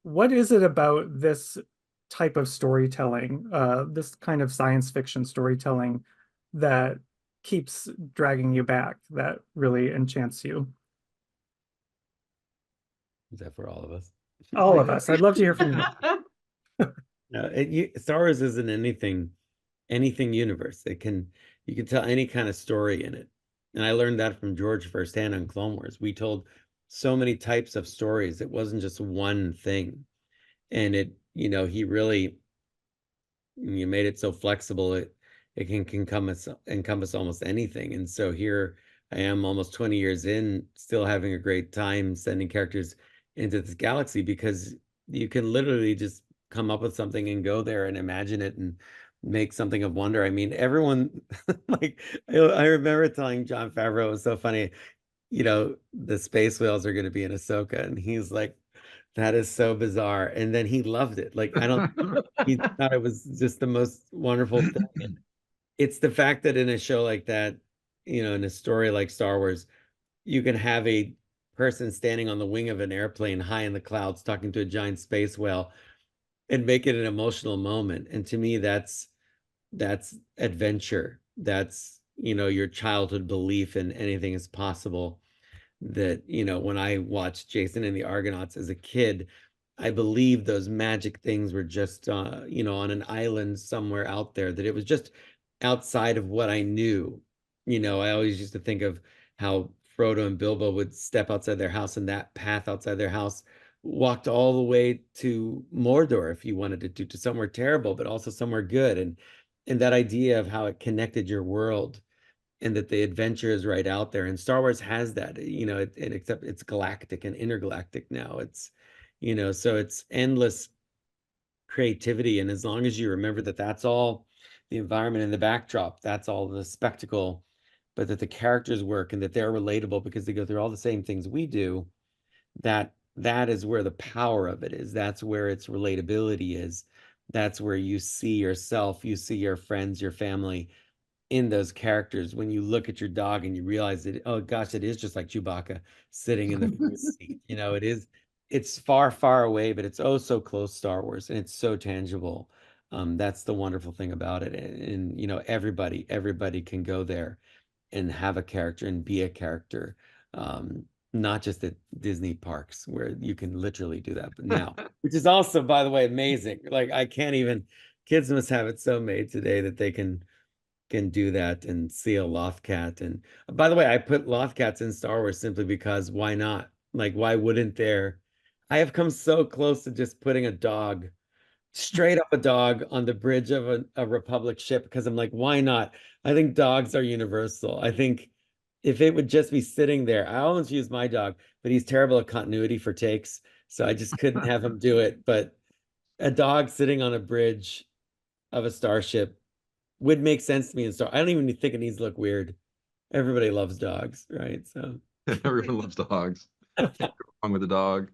what is it about this type of storytelling, this kind of science fiction storytelling that keeps dragging you back, that really enchants you? Is that for all of us? All of us. I'd love to hear from you. No, Star Wars isn't anything universe. You can tell any kind of story in it. And I learned that from George firsthand on Clone Wars. We told so many types of stories. It wasn't just one thing. And he really you made it so flexible it can encompass almost anything. And so here I am almost 20 years in, still having a great time sending characters into this galaxy because you can literally just come up with something and go there and imagine it and make something of wonder. I mean, everyone like I remember telling Jon Favreau, it was so funny, the space whales are going to be in Ahsoka, and he's like, that is so bizarre. And then he loved it. Like, I don't he thought it was just the most wonderful thing. And it's the fact that in a show like that, in a story like Star Wars, you can have a person standing on the wing of an airplane high in the clouds talking to a giant space whale and make it an emotional moment. And to me, that's adventure. That's, your childhood belief in anything is possible. That, when I watched Jason and the Argonauts as a kid, I believe those magic things were just, on an island somewhere out there, that it was just outside of what I knew. I always used to think of how Frodo and Bilbo would step outside their house, and that path outside their house walked all the way to Mordor if you wanted to somewhere terrible, but also somewhere good. And that idea of how it connected your world and that the adventure is right out there. And Star Wars has that, except it's galactic and intergalactic now. So it's endless creativity. And as long as you remember that that's all the environment and the backdrop, that's all the spectacle, but that the characters work and that they're relatable because they go through all the same things we do, that is where the power of it is. That's where its relatability is. That's where you see yourself, you see your friends, your family in those characters. When you look at your dog and you realize that, oh gosh, it is just like Chewbacca sitting in the front seat. It's far, far away, but it's oh so close, Star Wars, and it's so tangible. That's the wonderful thing about it. And everybody can go there and have a character and be a character. Not just at Disney parks where you can literally do that, but now, which is also, by the way, amazing. Like I can't even, kids must have it so made today that they can do that and see a Lothcat. And by the way, I put Lothcats in Star Wars simply because why not? Like, why wouldn't there? I have come so close to just putting a dog, straight up a dog, on the bridge of a Republic ship because I'm like, why not? I think dogs are universal. I think if it would just be sitting there, I always use my dog, but he's terrible at continuity for takes. So I just couldn't have him do it. But a dog sitting on a bridge of a starship would make sense to me in Star. I don't even think it needs to look weird. Everybody loves dogs, right? So Everyone loves dogs. Can't go wrong with a dog.